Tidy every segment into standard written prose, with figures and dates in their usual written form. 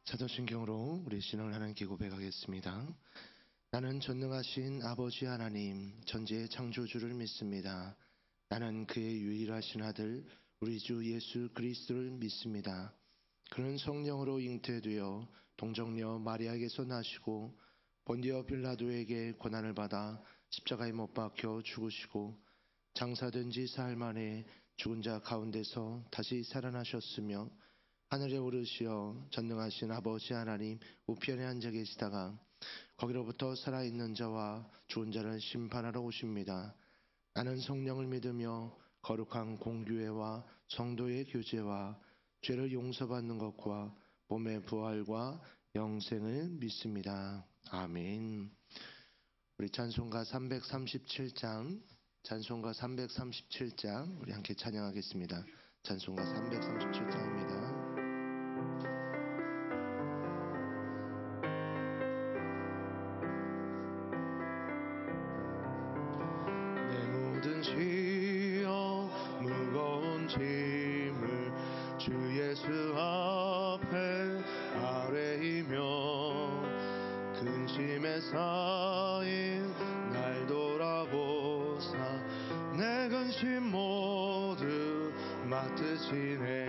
사도신경으로 우리 신앙을 하나님께 고백하겠습니다. 나는 전능하신 아버지 하나님, 전지의 창조주를 믿습니다. 나는 그의 유일하신 아들, 우리 주 예수 그리스도를 믿습니다. 그는 성령으로 잉태되어 동정녀 마리아에게서 나시고 본디어 빌라도에게 고난을 받아 십자가에 못 박혀 죽으시고 장사된 지 사흘 만에 죽은 자 가운데서 다시 살아나셨으며 하늘에 오르시어 전능하신 아버지 하나님 우편에 앉아 계시다가 거기로부터 살아있는 자와 죽은 자를 심판하러 오십니다. 나는 성령을 믿으며 거룩한 공교회와 성도의 교제와 죄를 용서받는 것과 몸의 부활과 영생을 믿습니다. 아멘. 우리 찬송가 337장 우리 함께 찬양하겠습니다. 찬송가 337장입니다. 모든 지어 무거운 짐을 주 예수 앞에 아뢰이며 근심에 쌓인 날 돌아보사 내 근심 모두 맡으시네.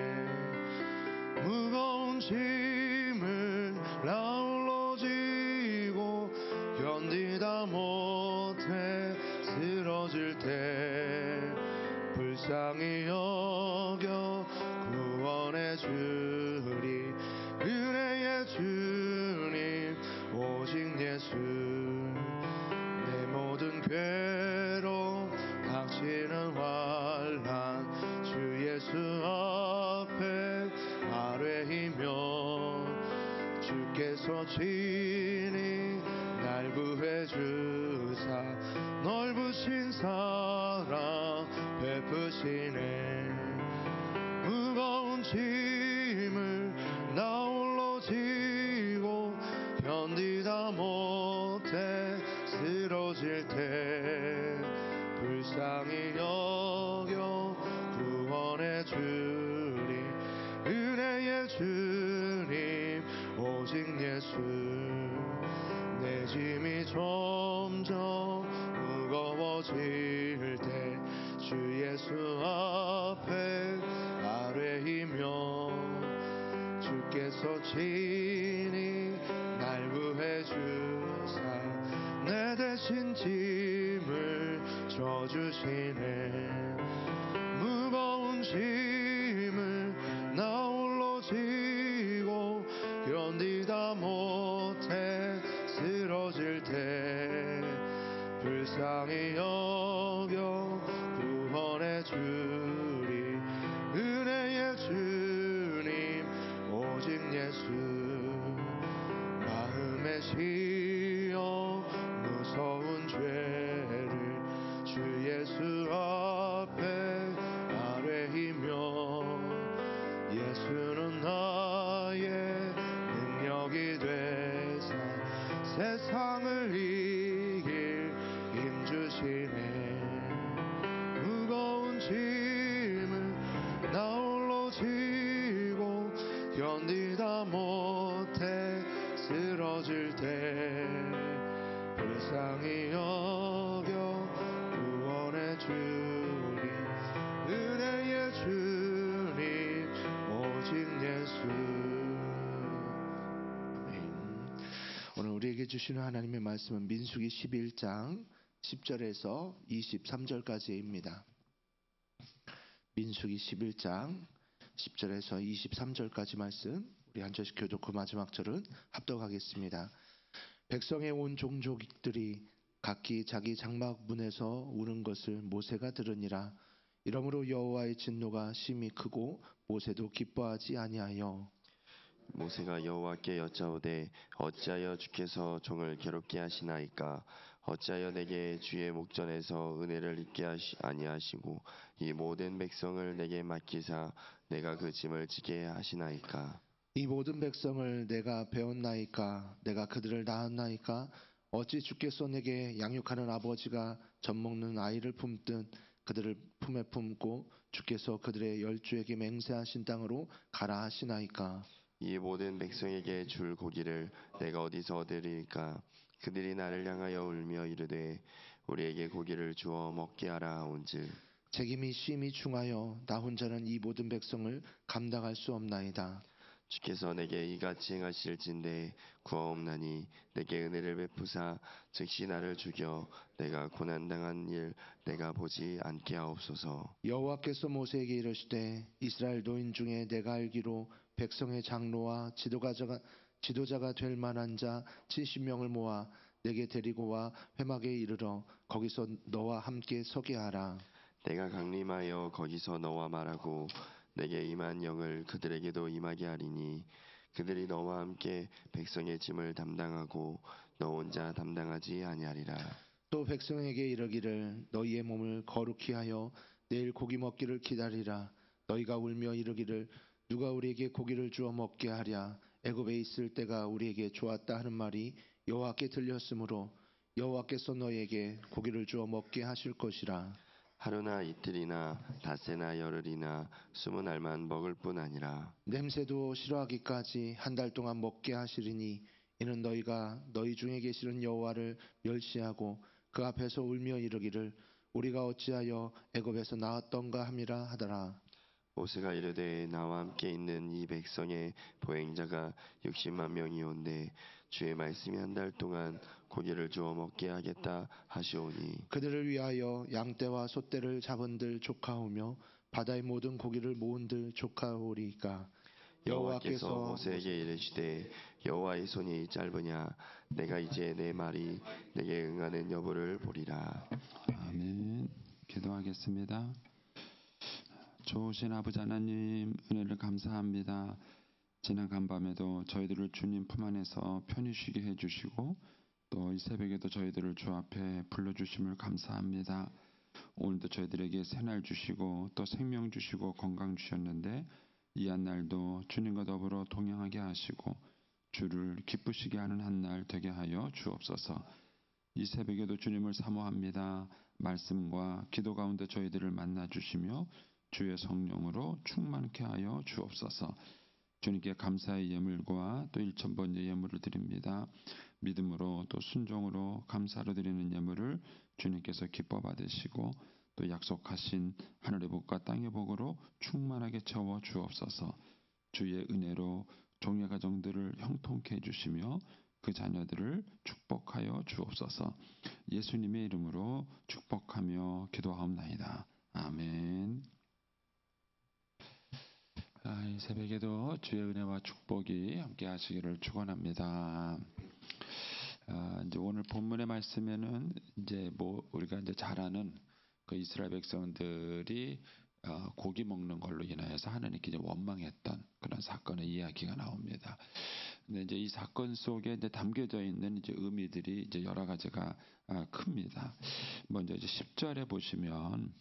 무거운 짐을 나 홀로 지고 견디다 못해 쓰러질 때 불쌍히 여겨 구원해 주리. 은혜의 주님 오직 예수. 내 모든 괴로움 닥치는 환난 주 예수 앞에 아뢰이며 주께서 친히 날 구해 주사 넓으신 사랑 베푸시네. 무거운 짐을 나 홀로 지고 견디다 못해 쓰러질 때 불쌍히 여겨 구원해 주리. 은혜의 주님 오직 예수. 내 짐이 점점 무거워질 때 주 예수 앞에 아뢰이며 주께서 친히 날 구해 주사 내 대신 짐을 져주시네. 무거운 짐을 나 홀로 지고 견디다 못해 쓰러질 때 불쌍히 여겨 구원해 주리. 은혜의 주님 오직 예수. 마음에 씌어 무서운 죄를 주 예수 앞에 아뢰이며 예수는 나의 능력이 되사 세상을 이길 힘 주시네. 무거운 짐을 나 홀로 지고 견디다 못해 쓰러질 때 불쌍히 여겨 구원해 주리. 은혜의 주님 오직 예수. 오늘 우리에게 주시는 하나님의 말씀은 민수기 11장 10절에서 23절까지입니다. 민수기 11장 10절에서 23절까지 말씀, 우리 한 절씩 교독 마지막 절은 합독하겠습니다. 백성의 온 종족들이 각기 자기 장막 문에서 우는 것을 모세가 들으니라. 이러므로 여호와의 진노가 심히 크고 모세도 기뻐하지 아니하여 모세가 여호와께 여짜오되 어찌하여 주께서 종을 괴롭게 하시나이까. 어찌하여 내게 주의 목전에서 은혜를 입게 아니하시고 이 모든 백성을 내게 맡기사 내가 그 짐을 지게 하시나이까. 이 모든 백성을 내가 배웠나이까. 내가 그들을 낳았나이까. 어찌 주께서 내게 양육하는 아버지가 젖먹는 아이를 품듯 그들을 품에 품고 주께서 그들의 열주에게 맹세하신 땅으로 가라 하시나이까. 이 모든 백성에게 줄 고기를 내가 어디서 얻으리까? 그들이 나를 향하여 울며 이르되 우리에게 고기를 주어 먹게 하라 온즉 책임이 심히 중하여 나 혼자는 이 모든 백성을 감당할 수 없나이다. 주께서 내게 이같이 행하실진대 구하옵나니 내게 은혜를 베푸사 즉시 나를 죽여 내가 고난당한 일 내가 보지 않게 하옵소서. 여호와께서 모세에게 이르시되 이스라엘 노인 중에 내가 알기로 백성의 장로와 지도자가 될 만한 자 70명을 모아 내게 데리고 와 회막에 이르러 거기서 너와 함께 서게 하라. 내가 강림하여 거기서 너와 말하고 내게 임한 영을 그들에게도 임하게 하리니 그들이 너와 함께 백성의 짐을 담당하고 너 혼자 담당하지 아니하리라. 또 백성에게 이르기를 너희의 몸을 거룩히 하여 내일 고기 먹기를 기다리라. 너희가 울며 이르기를 누가 우리에게 고기를 주어 먹게 하랴. 애굽에 있을 때가 우리에게 좋았다 하는 말이 여호와께 들렸으므로 여호와께서 너희에게 고기를 주어 먹게 하실 것이라. 하루나 이틀이나 닷새나 열흘이나 20날만 먹을 뿐 아니라 냄새도 싫어하기까지 한 달 동안 먹게 하시리니 이는 너희가 너희 중에 계시는 여호와를 멸시하고 그 앞에서 울며 이르기를 우리가 어찌하여 애굽에서 나왔던가 함이라 하더라. 모세가 이르되 나와 함께 있는 이 백성의 보행자가 60만 명이온데 주의 말씀이 한 달 동안 고기를 주어 먹게 하겠다 하시오니 그들을 위하여 양떼와 소떼를 잡은들 조카오며 바다의 모든 고기를 모은들 조카오리까. 여호와께서 모세에게 이르시되 여호와의 손이 짧으냐 내가 이제 내 말이 내게 응하는 여부를 보리라. 아멘. 기도하겠습니다. 좋으신 아버지 하나님 은혜를 감사합니다. 지난 간밤에도 저희들을 주님 품 안에서 편히 쉬게 해주시고 또 이 새벽에도 저희들을 주 앞에 불러주심을 감사합니다. 오늘도 저희들에게 새날 주시고 또 생명 주시고 건강 주셨는데 이 한 날도 주님과 더불어 동행하게 하시고 주를 기쁘시게 하는 한 날 되게 하여 주옵소서. 이 새벽에도 주님을 사모합니다. 말씀과 기도 가운데 저희들을 만나 주시며 주의 성령으로 충만케 하여 주옵소서. 주님께 감사의 예물과 또 일천번째 예물을 드립니다. 믿음으로 또 순종으로 감사로 드리는 예물을 주님께서 기뻐 받으시고 또 약속하신 하늘의 복과 땅의 복으로 충만하게 채워 주옵소서. 주의 은혜로 종의 가정들을 형통케 해주시며 그 자녀들을 축복하여 주옵소서. 예수님의 이름으로 축복하며 기도하옵나이다. 아멘. 이 새벽에도 주의 은혜와 축복이 함께 하시기를 축원합니다. 이제 오늘 본문의 말씀에는 이제 우리가 이제 잘 아는 그 이스라엘 백성들이 고기 먹는 걸로 인하여서 하나님께 이제 원망했던 그런 사건의 이야기가 나옵니다. 근데 이제 이 사건 속에 이제 담겨져 있는 이제 의미들이 이제 여러 가지가 큽니다. 먼저 이제 10절에 보시면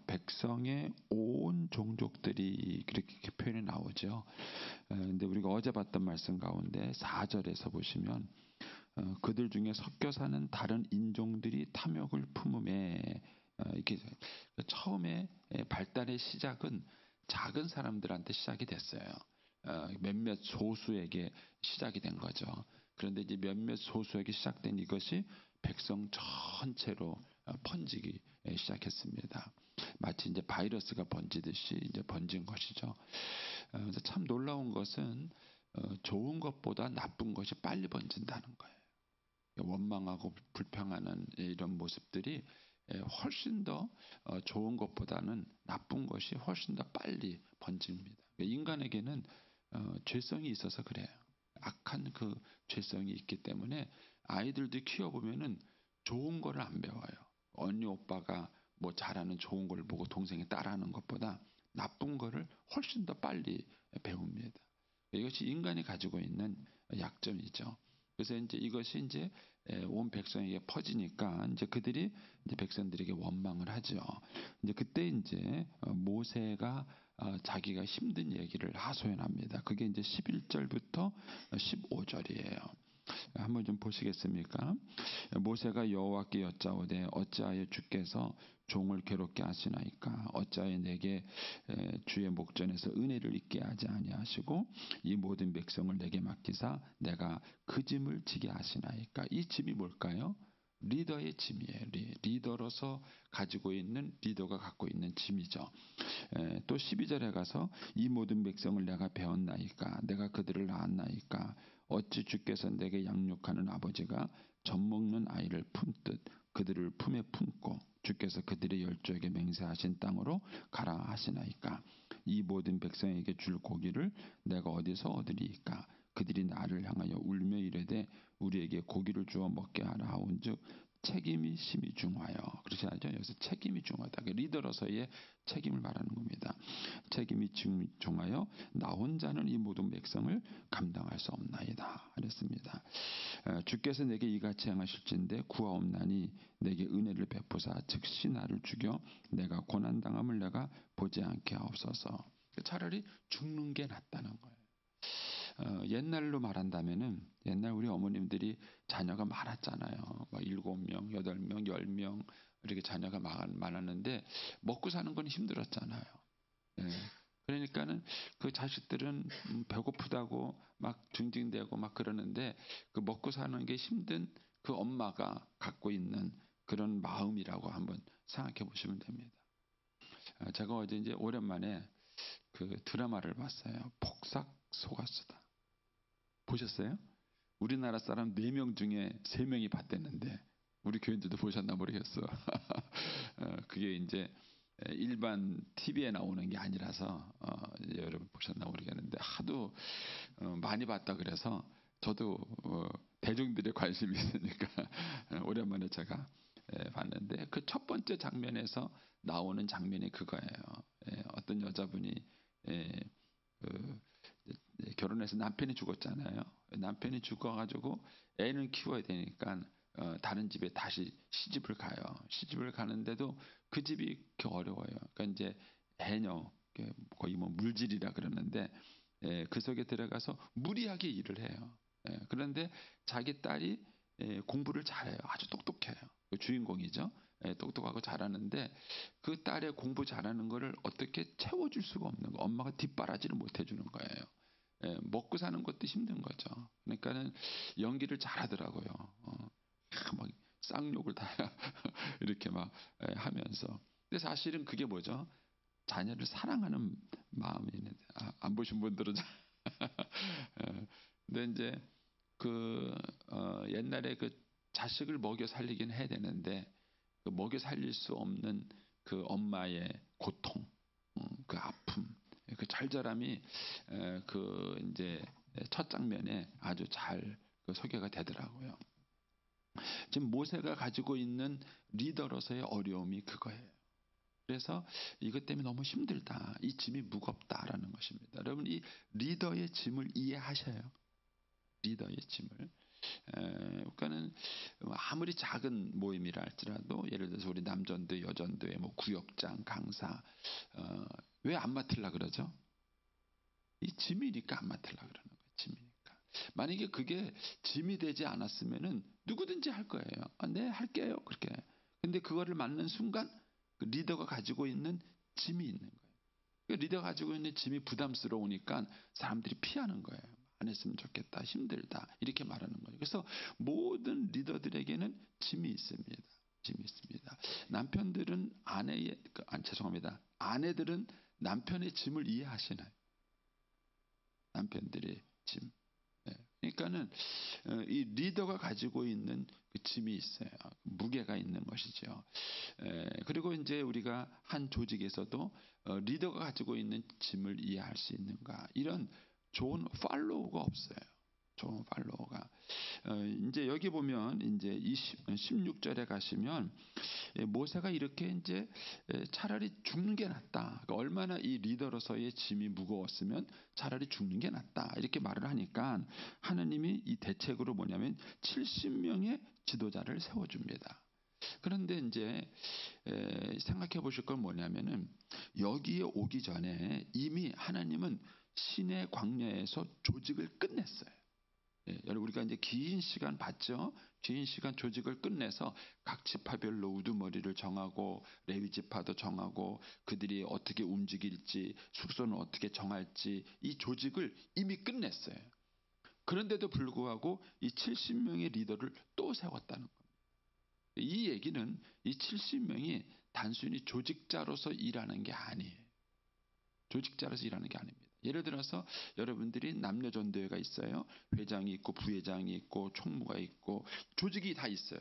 백성의 온 종족들이 그렇게 표현이 나오죠. 근데 우리가 어제 봤던 말씀 가운데 4절에서 보시면 그들 중에 섞여 사는 다른 인종들이 탐욕을 품음에 이렇게 처음에 발달의 시작은 작은 사람들한테 시작이 됐어요. 몇몇 소수에게 시작이 된 거죠. 그런데 이제 몇몇 소수에게 시작된 이것이 백성 전체로 번지기 시작했습니다. 마치 이제 바이러스가 번지듯이 이제 번진 것이죠. 그래서 참 놀라운 것은 좋은 것보다 나쁜 것이 빨리 번진다는 거예요. 원망하고 불평하는 이런 모습들이 훨씬 더 좋은 것보다는 나쁜 것이 훨씬 더 빨리 번집니다. 인간에게는 죄성이 있어서 그래요. 악한 그 죄성이 있기 때문에 아이들도 키워보면은 좋은 거를 안 배워요. 언니 오빠가 뭐 잘하는 좋은 걸 보고 동생이 따라하는 것보다 나쁜 거를 훨씬 더 빨리 배웁니다. 이것이 인간이 가지고 있는 약점이죠. 그래서 이제 이것이 이제 온 백성에게 퍼지니까 이제 그들이 이제 백성들에게 원망을 하죠. 이제 그때 이제 모세가 자기가 힘든 얘기를 하소연합니다. 그게 이제 11절부터 15절이에요. 한번 좀 보시겠습니까? 모세가 여호와께 여짜오되 어찌하여 주께서 종을 괴롭게 하시나이까? 어찌하여 내게 주의 목전에서 은혜를 잊게 하지 아니하시고 이 모든 백성을 내게 맡기사 내가 그 짐을 지게 하시나이까? 이 짐이 뭘까요? 리더의 짐이에요. 리더로서 가지고 있는, 리더가 갖고 있는 짐이죠. 또 12절에 가서 이 모든 백성을 내가 배웠나이까? 내가 그들을 낳았나이까? 어찌 주께서 내게 양육하는 아버지가 젖먹는 아이를 품듯 그들을 품에 품고 주께서 그들의 열조에게 맹세하신 땅으로 가라 하시나이까? 이 모든 백성에게 줄 고기를 내가 어디서 얻으리이까? 그들이 나를 향하여 울며 이르되 우리에게 고기를 주어 먹게 하라 하온즉 책임이 심히 중하여. 그렇지 않죠? 여기서 책임이 중하다. 리더로서의 책임을 말하는 겁니다. 책임이 중하여 나 혼자는 이 모든 백성을 감당할 수 없나이다. 그랬습니다. 주께서 내게 이같이 행하실진데 구하옵나니 내게 은혜를 베푸사 즉시 나를 죽여 내가 고난당함을 내가 보지 않게 하옵소서. 차라리 죽는 게 낫다는 거예요. 옛날로 말한다면은 옛날 우리 어머님들이 자녀가 많았잖아요. 막 7명, 8명, 10명 이렇게 자녀가 많았는데 먹고 사는 건 힘들었잖아요. 예. 그러니까는 그 자식들은 배고프다고 막 징징대고 막 그러는데 그 먹고 사는 게 힘든 그 엄마가 갖고 있는 그런 마음이라고 한번 생각해 보시면 됩니다. 제가 어제 이제 오랜만에 그 드라마를 봤어요. 폭삭 속았수다. 보셨어요? 우리나라 사람 4명 중에 3명이 봤댔는데 우리 교인들도 보셨나 모르겠어. 그게 이제 일반 TV에 나오는 게 아니라서 여러분 보셨나 모르겠는데 하도 많이 봤다 그래서 저도 대중들의 관심이 있으니까 오랜만에 제가 봤는데 그 첫 번째 장면에서 나오는 장면이 그거예요. 어떤 여자분이 결혼해서 남편이 죽었잖아요. 남편이 죽어가지고 애는 키워야 되니까 다른 집에 다시 시집을 가요. 시집을 가는데도 그 집이 그렇게 어려워요. 그러니까 이제 해녀, 거의 뭐 물질이라 그러는데 그 속에 들어가서 무리하게 일을 해요. 그런데 자기 딸이 공부를 잘해요. 아주 똑똑해요. 그 주인공이죠. 똑똑하고 잘하는데 그 딸의 공부 잘하는 거를 어떻게 채워줄 수가 없는 거. 엄마가 뒷바라지를 못 해주는 거예요. 먹고 사는 것도 힘든 거죠. 그러니까는 연기를 잘하더라고요. 막 쌍욕을 다 이렇게 막 하면서. 근데 사실은 그게 뭐죠? 자녀를 사랑하는 마음이 있는데 안 보신 분들은 근데 이제 그 옛날에 그 자식을 먹여 살리긴 해야 되는데 그 먹여 살릴 수 없는 그 엄마의 고통, 그 아픔, 그 절절함이 그 이제 첫 장면에 아주 잘 그 소개가 되더라고요. 지금 모세가 가지고 있는 리더로서의 어려움이 그거예요. 그래서 이것 때문에 너무 힘들다. 이 짐이 무겁다라는 것입니다. 여러분 이 리더의 짐을 이해하셔요. 리더의 짐을. 그러니까는 아무리 작은 모임이라 할지라도 예를 들어서 우리 남전도 여전도의 뭐 구역장 강사 왜 안 맡으려 그러죠? 이 짐이니까 안 맡으려 그러는 거예요. 짐이니까. 만약에 그게 짐이 되지 않았으면은 누구든지 할 거예요. 네 할게요. 그렇게. 근데 그거를 맡는 순간 그 리더가 가지고 있는 짐이 있는 거예요. 그 리더가 가지고 있는 짐이 부담스러우니까 사람들이 피하는 거예요. 안 했으면 좋겠다. 힘들다. 이렇게 말하는 거예요. 그래서 모든 리더들에게는 짐이 있습니다. 짐이 있습니다. 남편들은 죄송합니다. 아내들은 남편의 짐을 이해하시나요? 남편들의 짐. 그러니까는 이 리더가 가지고 있는 그 짐이 있어요. 무게가 있는 것이죠. 그리고 이제 우리가 한 조직에서도 리더가 가지고 있는 짐을 이해할 수 있는가 이런 좋은 팔로우가 없어요. 좋은 팔로우가. 이제 여기 보면 이제 16절에 가시면 모세가 이렇게 이제 차라리 죽는 게 낫다. 그러니까 얼마나 이 리더로서의 짐이 무거웠으면 차라리 죽는 게 낫다. 이렇게 말을 하니까 하나님이 이 대책으로 뭐냐면 70명의 지도자를 세워줍니다. 그런데 이제 생각해 보실 건 뭐냐면은 여기에 오기 전에 이미 하나님은 시내 광야에서 조직을 끝냈어요. 여러분 우리가 이제 긴 시간 봤죠. 긴 시간 조직을 끝내서 각 지파별로 우두머리를 정하고 레위 지파도 정하고 그들이 어떻게 움직일지 숙소는 어떻게 정할지 이 조직을 이미 끝냈어요. 그런데도 불구하고 이 70명의 리더를 또 세웠다는 겁니다. 이 얘기는 이 70명이 단순히 조직자로서 일하는 게 아니에요. 조직자로서 일하는 게 아닙니다. 예를 들어서 여러분들이 남녀전도회가 있어요. 회장이 있고 부회장이 있고 총무가 있고 조직이 다 있어요.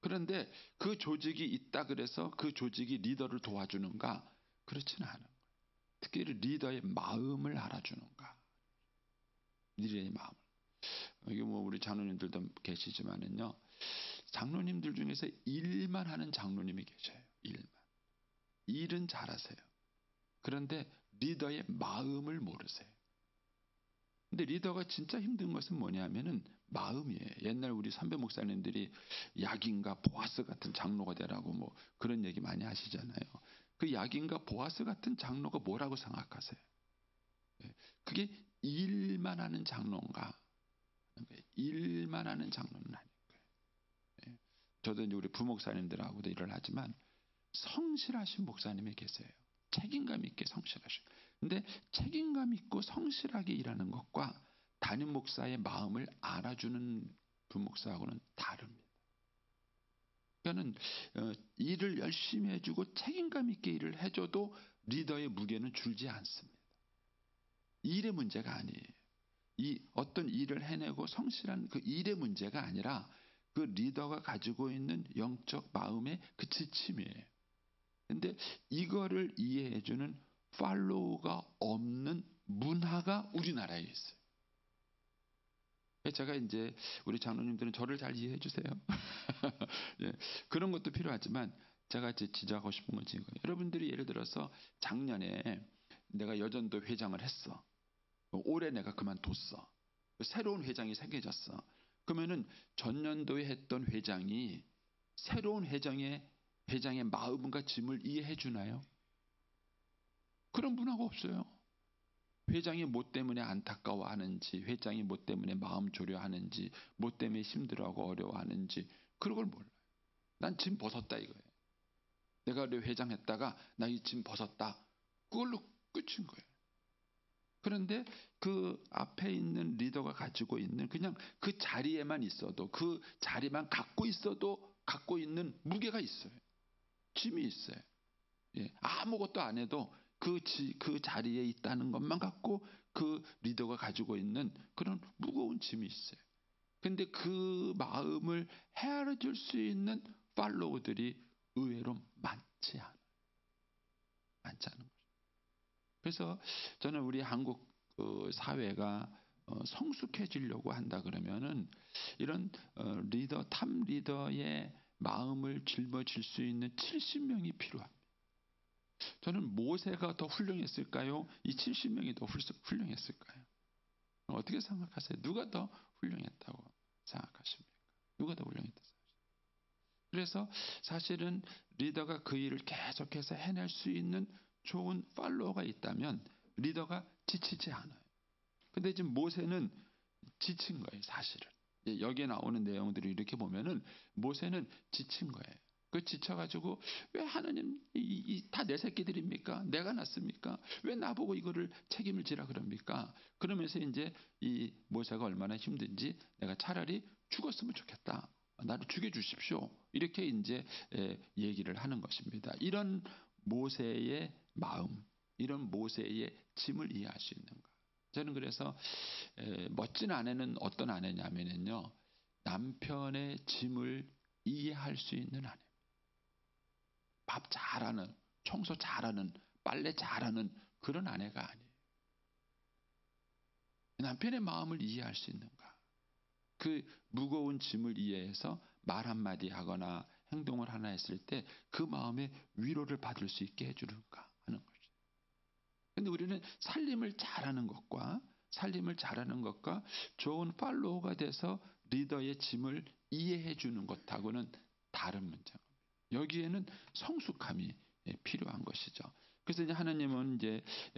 그런데 그 조직이 있다 그래서 그 조직이 리더를 도와주는가? 그렇지는 않아요. 특히 리더의 마음을 알아주는가? 리더의 마음. 이게 뭐 우리 장로님들도 계시지만은요. 장로님들 중에서 일만 하는 장로님이 계셔요. 일만. 일은 잘하세요. 그런데 리더의 마음을 모르세요. 근데 리더가 진짜 힘든 것은 뭐냐면은 마음이에요. 옛날 우리 선배 목사님들이 약인과 보아스 같은 장로가 되라고 뭐 그런 얘기 많이 하시잖아요. 그 약인과 보아스 같은 장로가 뭐라고 생각하세요? 그게 일만 하는 장로인가? 일만 하는 장로는 아닐 거예요. 저도 이제 우리 부목사님들하고도 일을 하지만 성실하신 목사님이 계세요. 책임감 있게 성실하시고. 근데 책임감 있고 성실하게 일하는 것과 담임 목사의 마음을 알아주는 부목사하고는 다릅니다. 그러니까는 일을 열심히 해주고 책임감 있게 일을 해줘도 리더의 무게는 줄지 않습니다. 일의 문제가 아니에요. 이 어떤 일을 해내고 성실한 그 일의 문제가 아니라 그 리더가 가지고 있는 영적 마음의 그 지침이에요. 근데 이거를 이해해주는 팔로우가 없는 문화가 우리나라에 있어요. 제가 이제 우리 장로님들은 저를 잘 이해해 주세요. 예, 그런 것도 필요하지만 제가 이제 지적하고 싶은 건 이거예요. 여러분들이 예를 들어서 작년에 내가 여전도 회장을 했어. 올해 내가 그만뒀어. 새로운 회장이 생겨졌어. 그러면은 전년도에 했던 회장이 새로운 회장의 마음과 짐을 이해해 주나요? 그런 문화가 없어요. 회장이 뭐 때문에 안타까워하는지, 회장이 뭐 때문에 마음 졸여하는지, 뭐 때문에 힘들어하고 어려워하는지 그런 걸 몰라요. 난 짐 벗었다 이거예요. 내가 회장했다가 나 이 짐 벗었다. 그걸로 끝인 거예요. 그런데 그 앞에 있는 리더가 가지고 있는 그냥 그 자리에만 있어도 그 자리만 갖고 있어도 갖고 있는 무게가 있어요. 짐이 있어요. 예, 아무것도 안 해도 그 자리에 있다는 것만 갖고 그 리더가 가지고 있는 그런 무거운 짐이 있어요. 근데 그 마음을 헤아려 줄 수 있는 팔로우들이 의외로 많지 않아요. 많지 않은 거죠. 그래서 저는 우리 한국 사회가 성숙해지려고 한다 그러면은 이런 리더, 탑 리더의 마음을 짊어질 수 있는 70명이 필요합니다. 저는 모세가 더 훌륭했을까요? 이 70명이 더 훌륭했을까요? 어떻게 생각하세요? 누가 더 훌륭했다고 생각하십니까? 누가 더 훌륭했다고 생각하십니까? 그래서 사실은 리더가 그 일을 계속해서 해낼 수 있는 좋은 팔로워가 있다면 리더가 지치지 않아요. 근데 지금 모세는 지친 거예요, 사실은. 여기에 나오는 내용들을 이렇게 보면은 모세는 지친 거예요. 그 지쳐가지고 왜 하나님 다 내 새끼들입니까? 내가 낳습니까? 왜 나보고 이거를 책임을 지라 그럽니까? 그러면서 이제 이 모세가 얼마나 힘든지 내가 차라리 죽었으면 좋겠다. 나를 죽여주십시오. 이렇게 이제 얘기를 하는 것입니다. 이런 모세의 마음, 이런 모세의 짐을 이해할 수 있는가? 저는 그래서 멋진 아내는 어떤 아내냐면요, 남편의 짐을 이해할 수 있는 아내. 밥 잘하는, 청소 잘하는, 빨래 잘하는 그런 아내가 아니에요. 남편의 마음을 이해할 수 있는가? 그 무거운 짐을 이해해서 말 한마디 하거나 행동을 하나 했을 때 그 마음의 위로를 받을 수 있게 해주는가 하는 거죠. 근데 우리는 살림을 잘하는 것과 좋은 팔로워가 돼서 리더의 짐을 이해해 주는 것하고는 다른 문제입니다. 여기에는 성숙함이 필요한 것이죠. 그래서 이제 하나님은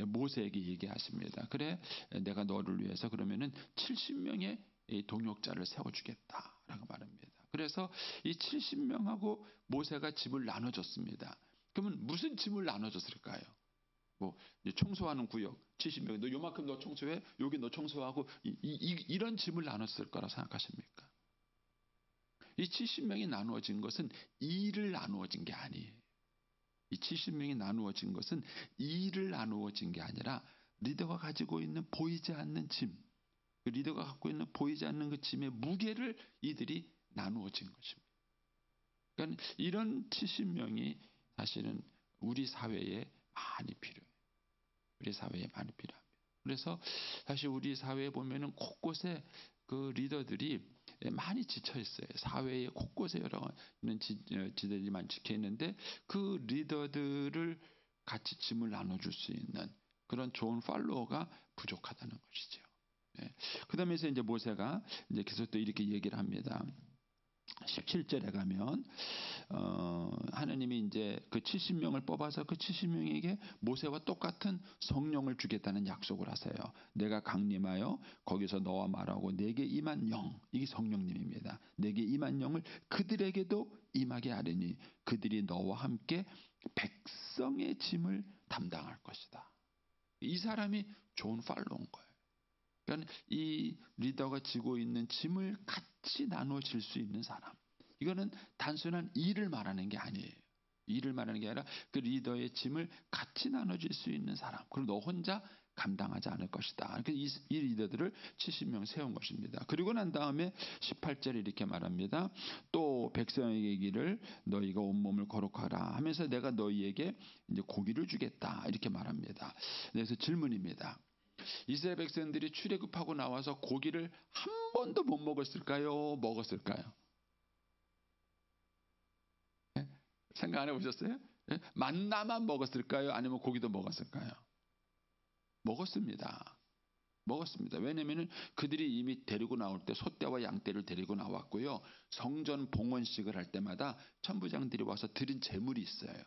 모세에게 얘기하십니다. 그래, 내가 너를 위해서 그러면은 70명의 이 동역자를 세워주겠다라고 말합니다. 그래서 이 70명하고 모세가 집을 나눠줬습니다. 그러면 무슨 짐을 나눠줬을까요? 뭐 청소하는 구역 70명, 너 요만큼 너 청소해, 여기 너 청소하고 이런 짐을 나눴을 거라 생각하십니까? 이 70명이 나누어진 것은 일을 나누어진 게 아니에요. 이 70명이 나누어진 것은 일을 나누어진 게 아니라 리더가 가지고 있는 보이지 않는 짐, 그 리더가 갖고 있는 보이지 않는 그 짐의 무게를 이들이 나누어진 것입니다. 그러니까 이런 70명이 사실은 우리 사회에 많이 필요해요. 우리 사회에 많이 필요합니다. 그래서 사실 우리 사회에 보면은 곳곳에 그 리더들이 많이 지쳐 있어요. 사회의 곳곳에 여러 있는 지들이 많이 지켜 있는데 그 리더들을 같이 짐을 나눠줄 수 있는 그런 좋은 팔로워가 부족하다는 것이죠. 그다음에 이제 모세가 이제 계속 또 이렇게 얘기를 합니다. 17절에 가면 하나님이 이제 그 70명을 뽑아서 그 70명에게 모세와 똑같은 성령을 주겠다는 약속을 하세요. 내가 강림하여 거기서 너와 말하고 내게 임한 영, 이게 성령님입니다. 내게 임한 영을 그들에게도 임하게 하리니 그들이 너와 함께 백성의 짐을 담당할 것이다. 이 사람이 좋은 팔로우인 거예요. 그러니까 이 리더가 지고 있는 짐을 같이 나눠질 수 있는 사람. 이거는 단순한 일을 말하는 게 아니에요. 일을 말하는 게 아니라 그 리더의 짐을 같이 나눠질 수 있는 사람. 그리고 너 혼자 감당하지 않을 것이다. 이 리더들을 70명 세운 것입니다. 그리고 난 다음에 18절에 이렇게 말합니다. 또 백성에게 이르기를 너희가 온몸을 거룩하라 하면서 내가 너희에게 이제 고기를 주겠다. 이렇게 말합니다. 그래서 질문입니다. 이스라엘 백성들이 출애굽하고 나와서 고기를 한 번도 못 먹었을까요? 먹었을까요? 네? 생각 안 해보셨어요? 네? 만나만 먹었을까요? 아니면 고기도 먹었을까요? 먹었습니다. 먹었습니다. 왜냐하면 그들이 이미 데리고 나올 때 소떼와 양떼를 데리고 나왔고요. 성전 봉헌식을 할 때마다 천부장들이 와서 드린 제물이 있어요.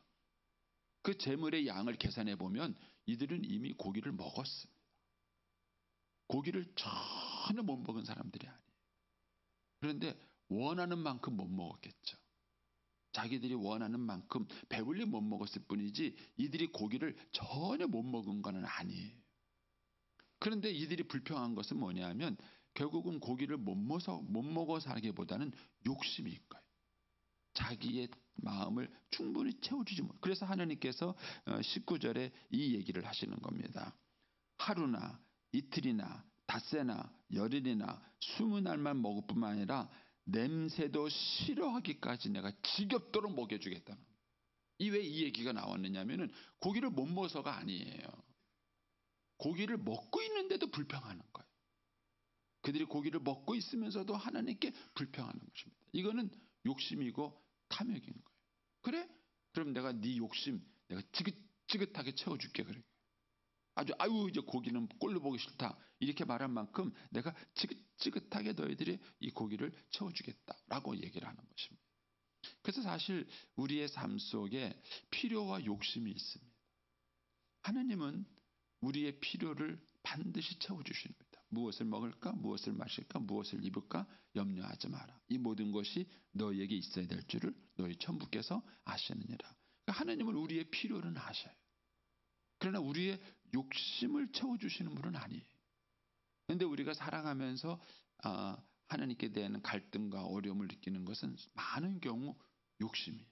그 제물의 양을 계산해 보면 이들은 이미 고기를 먹었습니다. 고기를 전혀 못 먹은 사람들이 아니에요. 그런데 원하는 만큼 못 먹었겠죠. 자기들이 원하는 만큼 배불리 못 먹었을 뿐이지 이들이 고기를 전혀 못 먹은 건 아니에요. 그런데 이들이 불평한 것은 뭐냐면 결국은 고기를 못 먹어서 하기보다는 욕심일 거예요. 자기의 마음을 충분히 채워주지 못. 그래서 하나님께서 19절에 이 얘기를 하시는 겁니다. 하루나 이틀이나 닷새나 열흘이나 20날만 먹을 뿐만 아니라 냄새도 싫어하기까지 내가 지겹도록 먹여주겠다는. 왜 이 얘기가 나왔느냐면은 고기를 못 먹어서가 아니에요. 고기를 먹고 있는데도 불평하는 거예요. 그들이 고기를 먹고 있으면서도 하나님께 불평하는 것입니다. 이거는 욕심이고 탐욕인 거예요. 그래? 그럼 내가 네 욕심 내가 지긋지긋하게 채워줄게. 그래. 아유 이제 고기는 꼴로 보기 싫다 이렇게 말한 만큼 내가 지긋지긋하게 너희들이 이 고기를 채워주겠다라고 얘기를 하는 것입니다. 그래서 사실 우리의 삶 속에 필요와 욕심이 있습니다. 하나님은 우리의 필요를 반드시 채워주십니다. 무엇을 먹을까, 무엇을 마실까, 무엇을 입을까 염려하지 마라. 이 모든 것이 너희에게 있어야 될 줄을 너희 천부께서 아시느니라. 그러니까 하나님은 우리의 필요는 아셔요. 그러나 우리의 욕심을 채워주시는 분은 아니에요. 그런데 우리가 살아가면서 하나님께 대한 갈등과 어려움을 느끼는 것은 많은 경우 욕심이에요.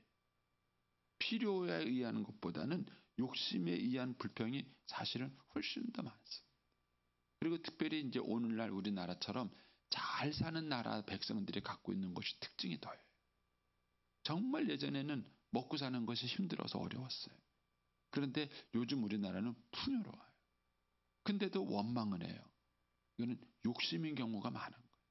필요에 의한 것보다는 욕심에 의한 불평이 사실은 훨씬 더 많습니다. 그리고 특별히 이제 오늘날 우리나라처럼 잘 사는 나라 백성들이 갖고 있는 것이 특징이 더해요. 정말 예전에는 먹고 사는 것이 힘들어서 어려웠어요. 그런데 요즘 우리나라는 풍요로워요. 근데도 원망을 해요. 이거는 욕심인 경우가 많은 거예요.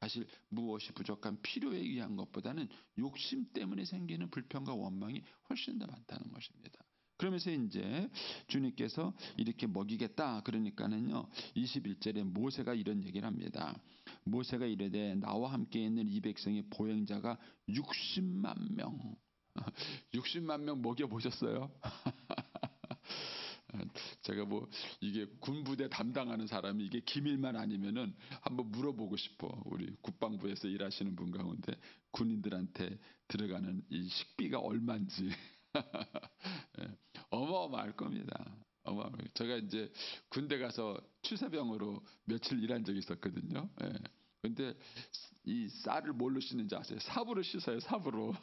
사실 무엇이 부족한 필요에 의한 것보다는 욕심 때문에 생기는 불평과 원망이 훨씬 더 많다는 것입니다. 그러면서 이제 주님께서 이렇게 먹이겠다 그러니까는요 21절에 모세가 이런 얘기를 합니다. 모세가 이르되 나와 함께 있는 이 백성의 보행자가 60만 명 60만 명 먹여보셨어요? 제가 뭐 이게 군부대 담당하는 사람이 이게 기밀만 아니면은 한번 물어보고 싶어. 우리 국방부에서 일하시는 분 가운데 군인들한테 들어가는 이 식비가 얼마인지 예, 어마어마할 겁니다. 제가 이제 군대 가서 취사병으로 며칠 일한 적이 있었거든요. 예. 근데 이 쌀을 뭘로 씻는지 아세요? 삽으로 씻어요. 삽으로.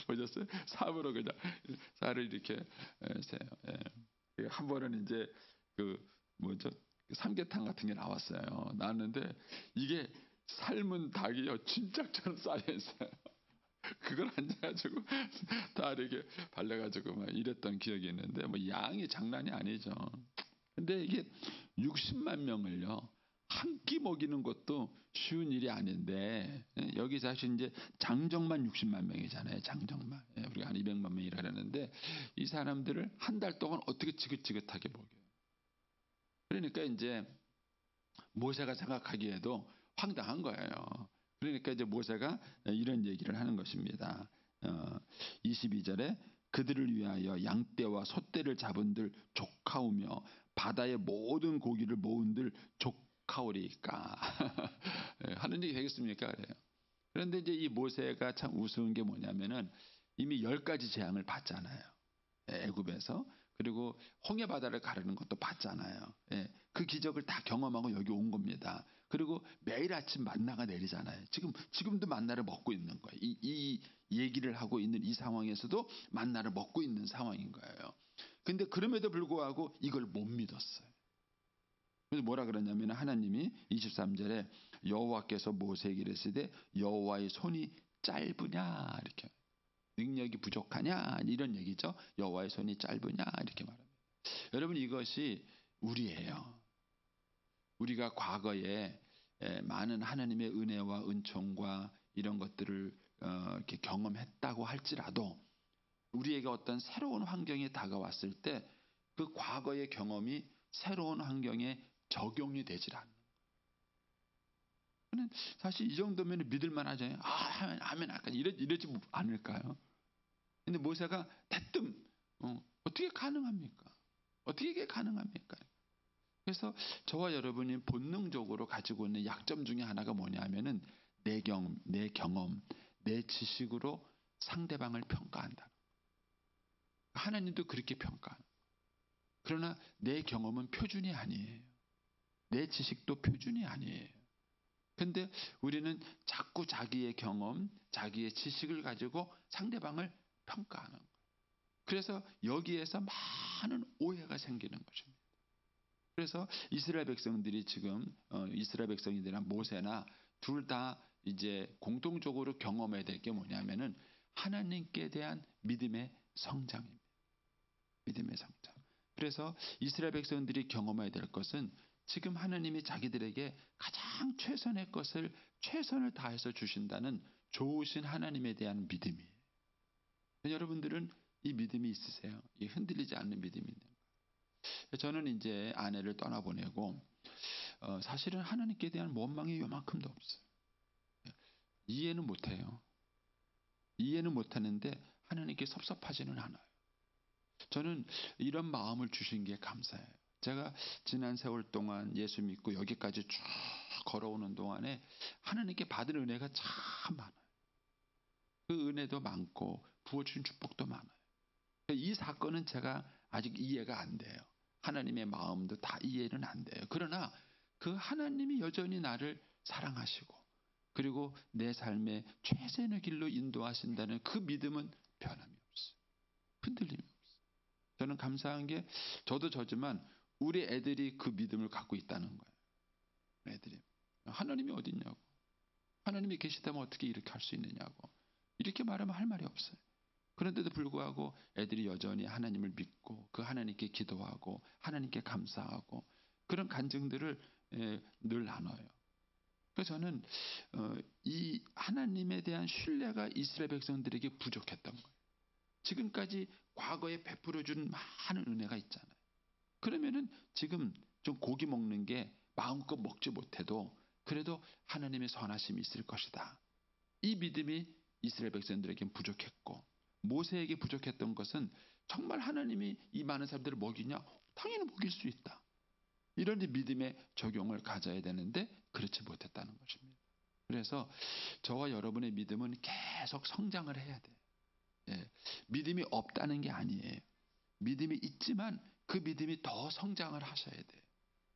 보셨어요? 삽으로 그냥 쌀을 이렇게 세요. 예. 한 번은 이제 그 뭐죠? 삼계탕 같은 게 나왔어요. 나왔는데 이게 삶은 닭이요 진짜처럼 쌓여 있어요. 그걸 앉아가지고 다 이렇게 발라가지고 막 이랬던 기억이 있는데 뭐 양이 장난이 아니죠. 근데 이게 60만 명을요 한 끼 먹이는 것도 쉬운 일이 아닌데 여기 사실 이제 장정만 60만 명이잖아요. 장정만 우리가 한 200만 명이라 그러는데 이 사람들을 한 달 동안 어떻게 지긋지긋하게 먹여요. 그러니까 이제 모세가 생각하기에도 황당한 거예요. 그러니까 이제 모세가 이런 얘기를 하는 것입니다. 22절에 그들을 위하여 양떼와 소떼를 잡은들 족하오며 바다의 모든 고기를 모은들 족하오리까 하는 얘기 되겠습니까? 그래요. 그런데 이제 이 모세가 참 우스운 게 뭐냐면은 이미 10가지 재앙을 받잖아요. 애굽에서. 그리고 홍해 바다를 가르는 것도 봤잖아요. 그 기적을 다 경험하고 여기 온 겁니다. 그리고 매일 아침 만나가 내리잖아요. 지금도 만나를 먹고 있는 거예요. 이 얘기를 하고 있는 이 상황에서도 만나를 먹고 있는 상황인 거예요. 근데 그럼에도 불구하고 이걸 못 믿었어요. 그래서 뭐라 그러냐면 하나님이 23절에 여호와께서 모세에게 이르시되 여호와의 손이 짧으냐 이렇게 능력이 부족하냐 이런 얘기죠. 여호와의 손이 짧으냐 이렇게 말합니다. 여러분 이것이 우리예요. 우리가 과거에 많은 하나님의 은혜와 은총과 이런 것들을 이렇게 경험했다고 할지라도 우리에게 어떤 새로운 환경이 다가왔을 때 그 과거의 경험이 새로운 환경에 적용이 되질 않는. 사실 이 정도면 믿을만 하잖아요. 아멘, 약간 이러지 않을까요? 근데 모세가 대뜸 어떻게 가능합니까? 어떻게 이게 가능합니까? 그래서 저와 여러분이 본능적으로 가지고 있는 약점 중에 하나가 뭐냐면은 내 경험, 내 지식으로 상대방을 평가한다. 하나님도 그렇게 평가. 그러나 내 경험은 표준이 아니에요. 내 지식도 표준이 아니에요. 근데 우리는 자꾸 자기의 경험, 자기의 지식을 가지고 상대방을 평가하는 거예요. 그래서 여기에서 많은 오해가 생기는 것입니다. 그래서 이스라엘 백성들이 지금 이스라엘 백성이나 모세나 둘 다 이제 공통적으로 경험해야 될 게 뭐냐면은 하나님께 대한 믿음의 성장입니다. 믿음의 성장. 그래서 이스라엘 백성들이 경험해야 될 것은 지금 하나님이 자기들에게 가장 최선의 것을 최선을 다해서 주신다는 좋으신 하나님에 대한 믿음이에요. 여러분들은 이 믿음이 있으세요? 이 흔들리지 않는 믿음이 있는 거예요. 저는 이제 아내를 떠나보내고 사실은 하나님께 대한 원망이 요만큼도 없어요. 이해는 못해요. 이해는 못하는데 하나님께 섭섭하지는 않아요. 저는 이런 마음을 주신 게 감사해요. 제가 지난 세월 동안 예수 믿고 여기까지 쭉 걸어오는 동안에 하나님께 받은 은혜가 참 많아요. 그 은혜도 많고 부어주신 축복도 많아요. 이 사건은 제가 아직 이해가 안 돼요. 하나님의 마음도 다 이해는 안 돼요. 그러나 그 하나님이 여전히 나를 사랑하시고 그리고 내 삶의 최선의 길로 인도하신다는 그 믿음은 변함이 없어요. 흔들림이 없어요. 저는 감사한 게 저도 저지만 우리 애들이 그 믿음을 갖고 있다는 거예요. 애들이 하나님이 어디 있냐고, 하나님이 계시다면 어떻게 이렇게 할 수 있느냐고 이렇게 말하면 할 말이 없어요. 그런데도 불구하고 애들이 여전히 하나님을 믿고 그 하나님께 기도하고 하나님께 감사하고 그런 간증들을 늘 나눠요. 그래서 저는 이 하나님에 대한 신뢰가 이스라엘 백성들에게 부족했던 거예요. 지금까지 과거에 베풀어준 많은 은혜가 있잖아요. 그러면은 지금 좀 고기 먹는 게 마음껏 먹지 못해도 그래도 하나님의 선하심이 있을 것이다. 이 믿음이 이스라엘 백성들에겐 부족했고 모세에게 부족했던 것은 정말 하나님이 이 많은 사람들을 먹이냐? 당연히 먹일 수 있다. 이런 믿음의 적용을 가져야 되는데 그렇지 못했다는 것입니다. 그래서 저와 여러분의 믿음은 계속 성장을 해야 돼요. 예, 믿음이 없다는 게 아니에요. 믿음이 있지만 그 믿음이 더 성장을 하셔야 돼요.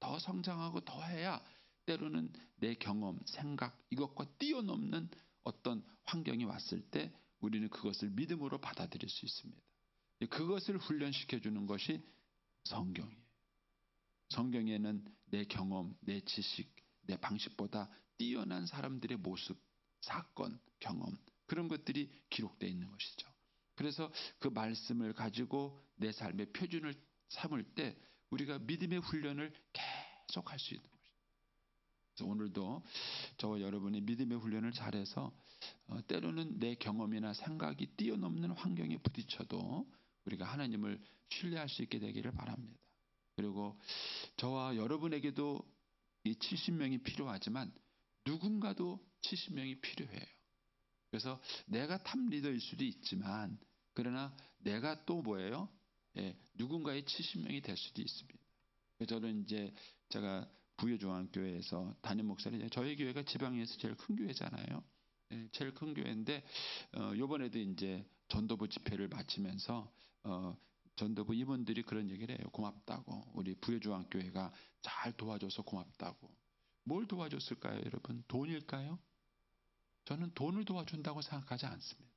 더 성장하고 더 해야 때로는 내 경험, 생각 이것과 뛰어넘는 어떤 환경이 왔을 때 우리는 그것을 믿음으로 받아들일 수 있습니다. 그것을 훈련시켜 주는 것이 성경이에요. 성경에는 내 경험, 내 지식, 내 방식보다 뛰어난 사람들의 모습, 사건, 경험 그런 것들이 기록되어 있는 것이죠. 그래서 그 말씀을 가지고 내 삶의 표준을 삼을 때 우리가 믿음의 훈련을 계속 할 수 있는 것입니다. 그래서 오늘도 저와 여러분이 믿음의 훈련을 잘해서 때로는 내 경험이나 생각이 뛰어넘는 환경에 부딪혀도 우리가 하나님을 신뢰할 수 있게 되기를 바랍니다. 그리고 저와 여러분에게도 이 70명이 필요하지만 누군가도 70명이 필요해요. 그래서 내가 탑 리더일 수도 있지만 그러나 내가 또 뭐예요? 누군가의 70명이 될 수도 있습니다. 저는 이제 제가 부여중앙교회에서 담임 목사님, 저희 교회가 지방에서 제일 큰 교회잖아요. 제일 큰 교회인데 이번에도 이제 전도부 집회를 마치면서 전도부 임원들이 그런 얘기를 해요. 고맙다고. 우리 부여중앙교회가 잘 도와줘서 고맙다고. 뭘 도와줬을까요, 여러분? 돈일까요? 저는 돈을 도와준다고 생각하지 않습니다.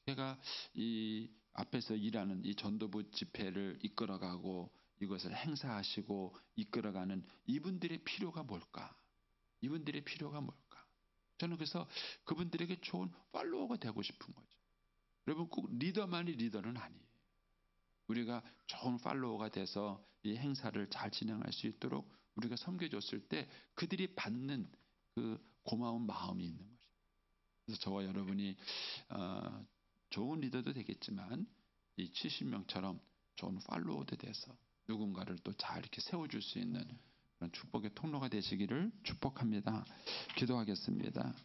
제가 이 앞에서 일하는 이 전도부 집회를 이끌어가고 이것을 행사하시고 이끌어가는 이분들의 필요가 뭘까? 이분들의 필요가 뭘까? 저는 그래서 그분들에게 좋은 팔로워가 되고 싶은 거죠. 여러분 꼭 리더만이 리더는 아니에요. 우리가 좋은 팔로워가 돼서 이 행사를 잘 진행할 수 있도록 우리가 섬겨줬을 때 그들이 받는 그 고마운 마음이 있는 것입니다. 그래서 저와 여러분이 좋은 리더도 되겠지만 이 70명처럼 좋은 팔로워도 돼서 누군가를 또 잘 이렇게 세워줄 수 있는 그런 축복의 통로가 되시기를 축복합니다. 기도하겠습니다.